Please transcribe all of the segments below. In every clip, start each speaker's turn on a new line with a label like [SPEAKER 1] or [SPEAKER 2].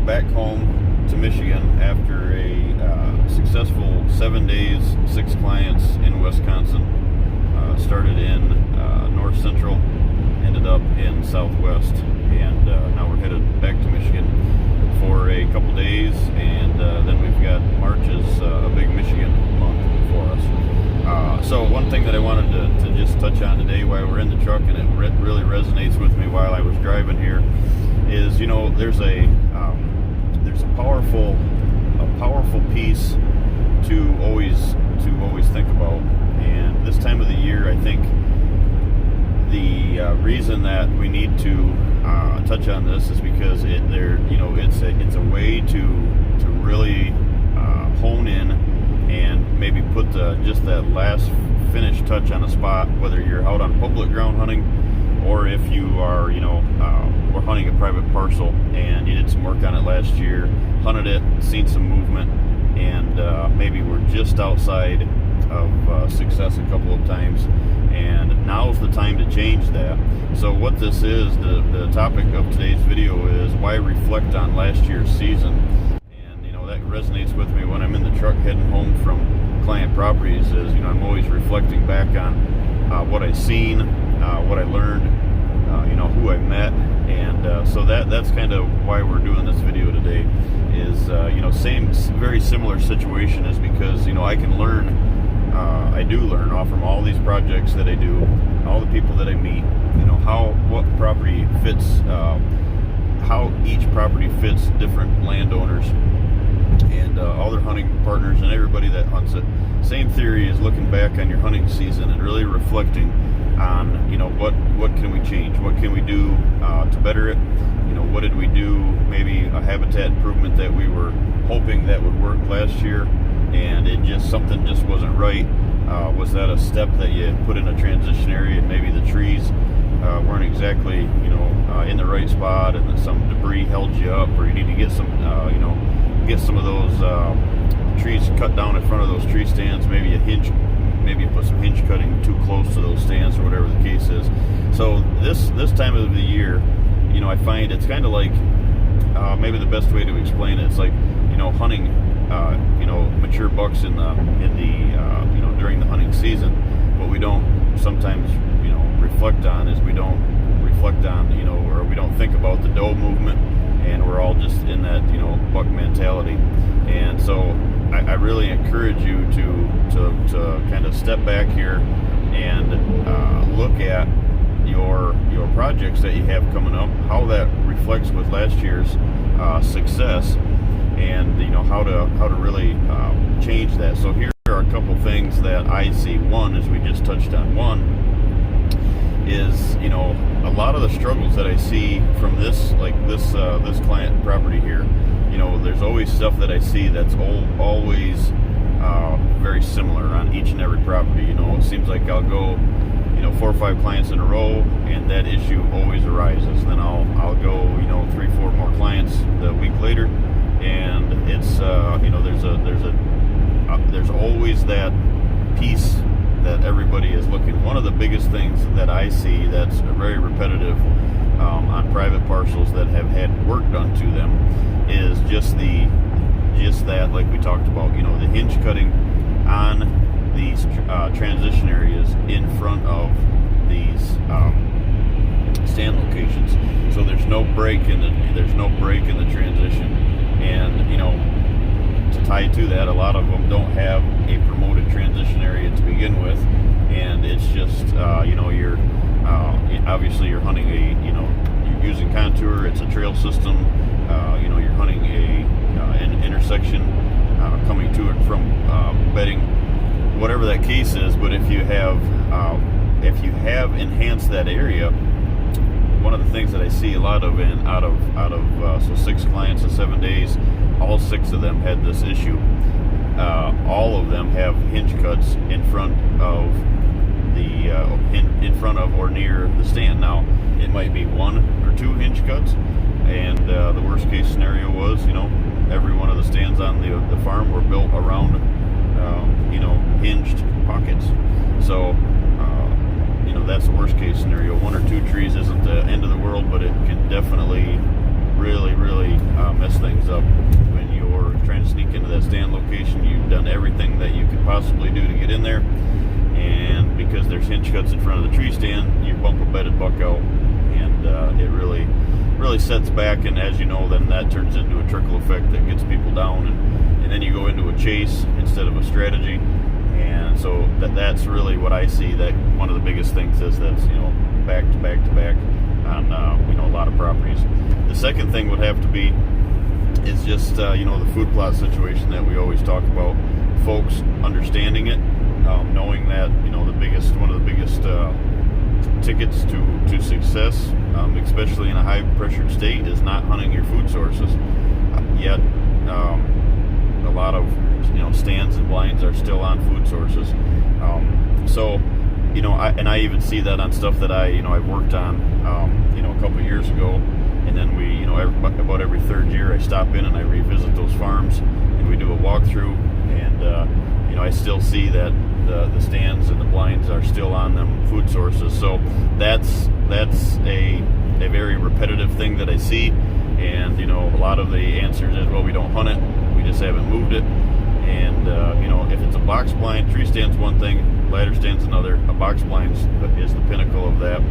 [SPEAKER 1] back home to Michigan after a successful 7 days, 6 clients in Wisconsin. Started in north central, ended up in southwest, and now we're headed back to Michigan for a couple days, and then we've got March is a big Michigan month for us. So one thing that I wanted to just touch on today while we're in the truck, and it really resonates with me while I was driving here, is, you know, there's a powerful piece to always think about. And this time of the year, I think the reason that we need to touch on this is because it's a way to really hone in and maybe put just that last finish touch on a spot, whether you're out on public ground hunting or if you are, we're hunting a private parcel and you did some work on it last year, hunted it, seen some movement, and maybe we're just outside of success a couple of times, and now's the time to change that. So what this is, the topic of today's video is why reflect on last year's season. And that resonates with me when I'm in the truck heading home from client properties, is I'm always reflecting back on what I've seen, what I learned, who I met, and so that's kind of why we're doing this video today. Is very similar situation, is because I can learn. I do learn off from all these projects that I do, all the people that I meet, what property fits, how each property fits different landowners and all their hunting partners and everybody that hunts it. Same theory is looking back on your hunting season and really reflecting on, what can we change? What can we do to better it? What did we do? Maybe a habitat improvement that we were hoping that would work last year, and something just wasn't right. Was that a step that you put in a transition area, and maybe the trees weren't exactly in the right spot, and some debris held you up, or you need to get some of those trees cut down in front of those tree stands. Maybe you put some hinge cutting too close to those stands, or whatever the case is. So this time of the year, I find it's kind of like maybe the best way to explain it. It's like hunting mature bucks in the during the hunting season. What we don't sometimes reflect on is we don't reflect on or we don't think about the doe movement, and we're all just in that buck mentality. And so I really encourage you to kind of step back here and look at your projects that you have coming up, how that reflects with last year's success, and how to really change that. So here are a couple things that I see. One, as we just touched on, one is a lot of the struggles that I see from this client property here. There's always stuff that I see that's always very similar on each and every property. It seems like I'll go 4 or 5 clients in a row, and that issue always arises. Then I'll go 3, 4 more clients the week later, and it's there's always that piece that everybody is looking. One of the biggest things that I see that's very repetitive on private parcels that have had work done to them is just that, like we talked about, the hinge cutting on these transition areas in front of these stand locations. So there's no break in the transition, and to tie to that, a lot of them don't have a promoted transition area to begin with, and it's just you're obviously you're hunting you're using contour. It's a trail system. You're hunting an intersection coming to and from bedding, whatever that case is. But if you have enhanced that area, one of the things that I see a lot of out of 6 clients in 7 days, all 6 of them had this issue. All of them have hinge cuts in front of or near the stand. Now, it might be 1 or 2 hinge cuts, and the worst case scenario was, every one of the stands on the farm were built around, hinged pockets. So, that's the worst case scenario. 1 or 2 trees isn't the end of the world, but it can definitely really mess things up when you're trying to sneak into that stand location. You've done everything that you could possibly do to get in there, and because there's hinge cuts in front of the tree stand, you bump a bedded buck out, and it really sets back. And as you know, then that turns into a trickle effect that gets people down, and then you go into a chase instead of a strategy. And so that's really what I see, that one of the biggest things is that's, back to back to back on a lot of properties. The second thing would have to be is just the food plot situation that we always talk about. Folks understanding it, knowing that one of the biggest tickets to success, especially in a high pressured state, is not hunting your food sources. Yet a lot of stands and blinds are still on food sources. I even see that on stuff that I've worked on a couple of years ago, and then we about every third year I stop in and I revisit those farms and we do a walkthrough, and I still see that the stands and the blinds are still on them food sources. So that's a very repetitive thing that I see, and a lot of the answers is, well, we don't hunt it, we just haven't moved it. And if it's a box blind, tree stand's one thing, ladder stand's another. A box blind is the pinnacle of that.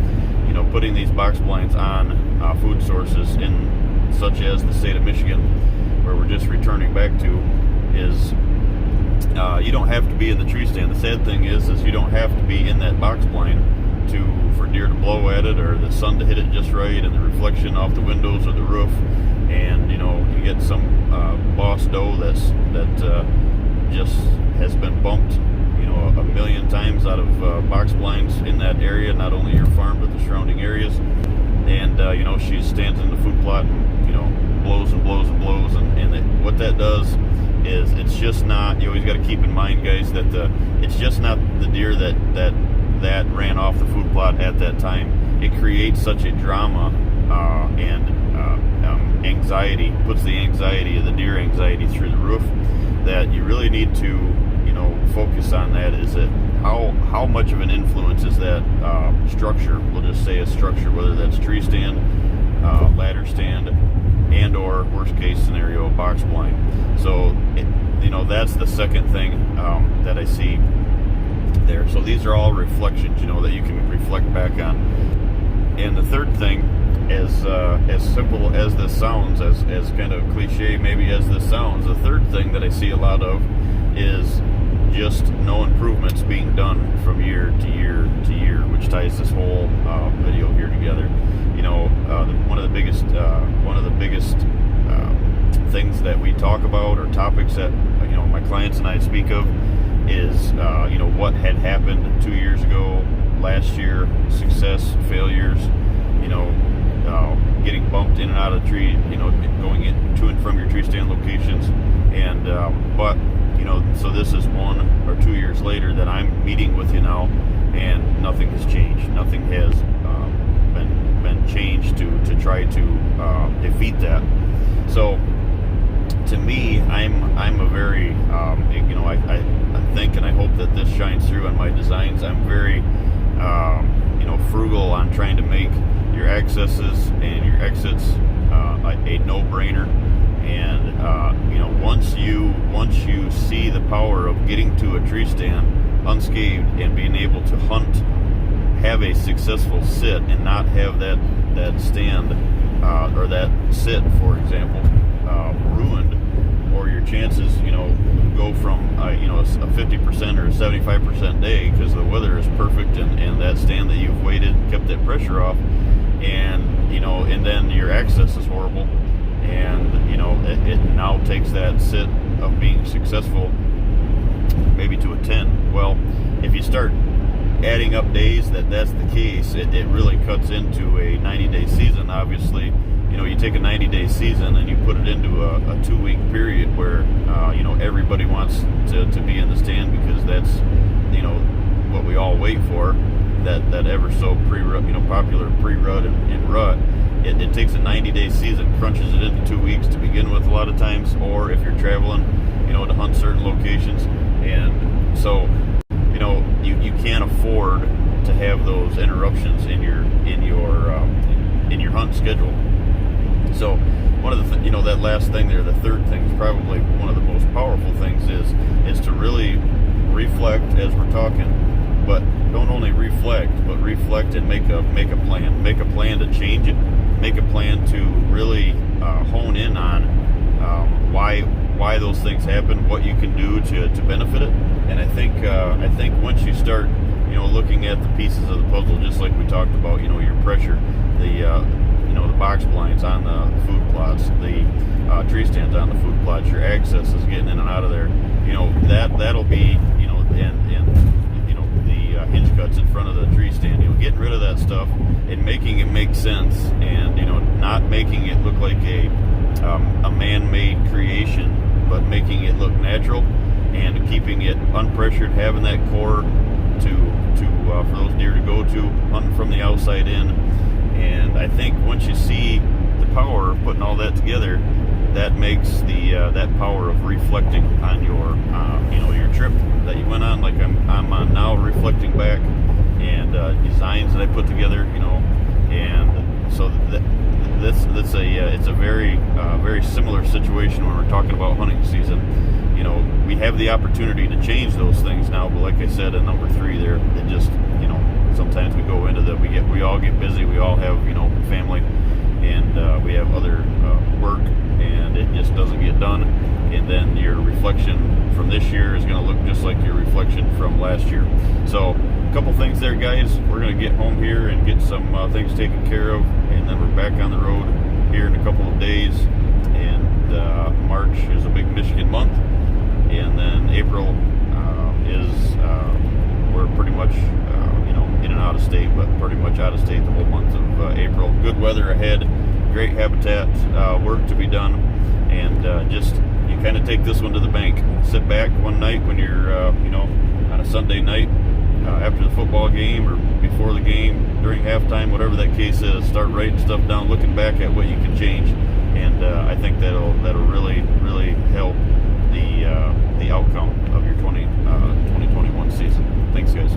[SPEAKER 1] Putting these box blinds on food sources in such as the state of Michigan, where we're just returning back to, is you don't have to be in the tree stand. The sad thing is you don't have to be in that box blind for deer to blow at it, or the sun to hit it just right, and the reflection off the windows or the roof, and you get some boss doe that just has been bumped a million times out of box blinds in that area, not only your farm but the surrounding areas. And she stands in the food plot and blows and blows and blows, and what that does is, it's just not, you always got to keep in mind, guys, that it's just not the deer that ran off the food plot at that time. It creates such a drama and anxiety, puts the anxiety of the deer anxiety through the roof, that you really need to focus on that. Is that how much of an influence is that structure? We'll just say a structure, whether that's tree stand, ladder stand, and or worst case scenario, a box blind. So that's the second thing that I see there. So these are all reflections that you can reflect back on. And the third thing, as simple as this sounds, as kind of cliche maybe as this sounds, the third thing that I see a lot of is just no improvements being done from year to year to year, which ties this whole video here together. One of the biggest things that we talk about, or topics that my clients and I speak of, is what had happened 2 years ago, last year, success, failures, getting bumped in and out of the tree, going in to and from your tree stand locations, and so this is 1 or 2 years later that I'm meeting with you now, and nothing has changed. Nothing has been changed to try to defeat that. So to me, I'm a very I think, and I hope that this shines through on my designs, I'm very frugal on trying to make your accesses and your exits a no-brainer. And once you see the power of getting to a tree stand unscathed and being able to hunt, have a successful sit, and not have that stand or that sit, for example, ruined, or your chances go from a 50% or a 75% day because the weather is perfect, and that stand that you've waited and kept that pressure off, and then your access is horrible, and it now takes that sit of being successful maybe to a 10. Well, if you start adding up days that's the case, it really cuts into a 90-day season. Obviously, you take a 90-day season and you put it into a 2-week period where everybody wants to be in the stand, because that's what we all wait for, that ever so popular pre-rut and rut. It takes a 90-day season, crunches it into 2 weeks to begin with a lot of times, or if you're traveling to hunt certain locations. And so you can't afford to have those interruptions in your hunt schedule. So one of the that last thing there, the third thing, is probably one of the most powerful things is to really reflect as we're talking, but don't only reflect, but reflect and make a plan to change it, make a plan to really hone in on why those things happen, what you can do to benefit it. And I think once you start looking at the pieces of the puzzle, just like we talked about, your pressure, the box blinds on the food plots, the tree stands on the food plots, your access is getting in and out of there, that'll be, the hinge cuts in front of the tree stand, getting rid of that stuff and making it make sense, and not making it look like a man-made creation, but making it look natural and keeping it unpressured, having that core for those deer to go to, hunting from the outside in. And I think once you see the power of putting all that together, that makes that power of reflecting on your trip that you went on, like I'm on now, reflecting back, and designs that I put together, and so it's a very similar situation when we're talking about hunting season. We have the opportunity to change those things now, but like I said in number 3 there, it just sometimes we go into we all get busy, we all have family, and we have other work, and it just doesn't get done. And then your reflection from this year is going to look just like your reflection from last year. So a couple things there, guys. We're going to get home here and get some things taken care of, and then we're back on the road here in a couple of days. And March is a big Michigan month, and then April is we're pretty much in and out of state, but pretty much out of state the whole month of April. Good weather ahead, great habitat work to be done, and just you kind of take this one to the bank. Sit back one night when you're on a Sunday night after the football game or before the game, during halftime, whatever that case is, start writing stuff down, looking back at what you can change, and I think that'll really help the outcome of your 2021 season. Thanks, guys.